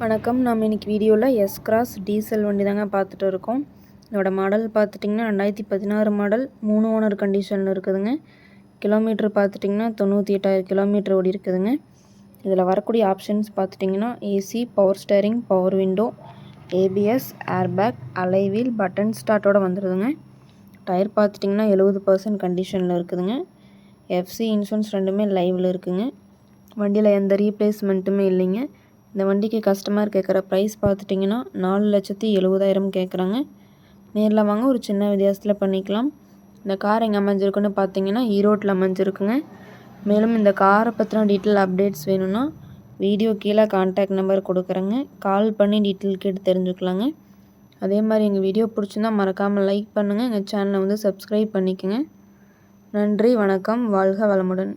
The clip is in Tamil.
வணக்கம். நம்ம இன்னைக்கு வீடியோவில் எஸ் கிராஸ் டீசல் வண்டி தாங்க பார்த்துட்டு இருக்கோம். இதோட மாடல் பார்த்துட்டிங்கன்னா 2016 மாடல் 3 ஓனர் கண்டிஷனில் இருக்குதுங்க. கிலோமீட்டர் பார்த்துட்டிங்கன்னா 98,000 கிலோமீட்டர் ஓடி இருக்குதுங்க. இதில் வரக்கூடிய ஆப்ஷன்ஸ் பார்த்துட்டிங்கன்னா AC, power steering, power window, ABS, airbag, alloy wheel, button ஸ்டார்ட்டோடு வந்துடுதுங்க. டயர் பார்த்துட்டிங்கன்னா 70% கண்டிஷனில் இருக்குதுங்க. எஃப்சி இன்சூரன்ஸ் ரெண்டுமே லைவில் இருக்குதுங்க. வண்டியில் எந்த ரீப்ளேஸ்மெண்ட்டுமே இல்லைங்க. இந்த வண்டிக்கு கஸ்டமர் கேட்குற ப்ரைஸ் பார்த்துட்டிங்கன்னா 4,70,000 கேட்குறாங்க. நேரில் வாங்க, ஒரு சின்ன வித்தியாசத்தில் பண்ணிக்கலாம். இந்த கார் எங்கே அமைஞ்சிருக்குன்னு பார்த்தீங்கன்னா ஈரோட்டில் அமைஞ்சிருக்குங்க. மேலும் இந்த காரை பற்றின டீட்டெயில் அப்டேட்ஸ் வேணும்னா வீடியோ கீழே கான்டாக்ட் நம்பர் கொடுக்குறேங்க. கால் பண்ணி டீட்டெயில் கேட்டு தெரிஞ்சுக்கலாங்க. அதே மாதிரி எங்கள் வீடியோ பிடிச்சிருந்தா மறக்காமல் லைக் பண்ணுங்கள். எங்கள் சேனலை சப்ஸ்கிரைப் பண்ணிக்கோங்க. நன்றி, வணக்கம், வாழ்க வளமுடன்.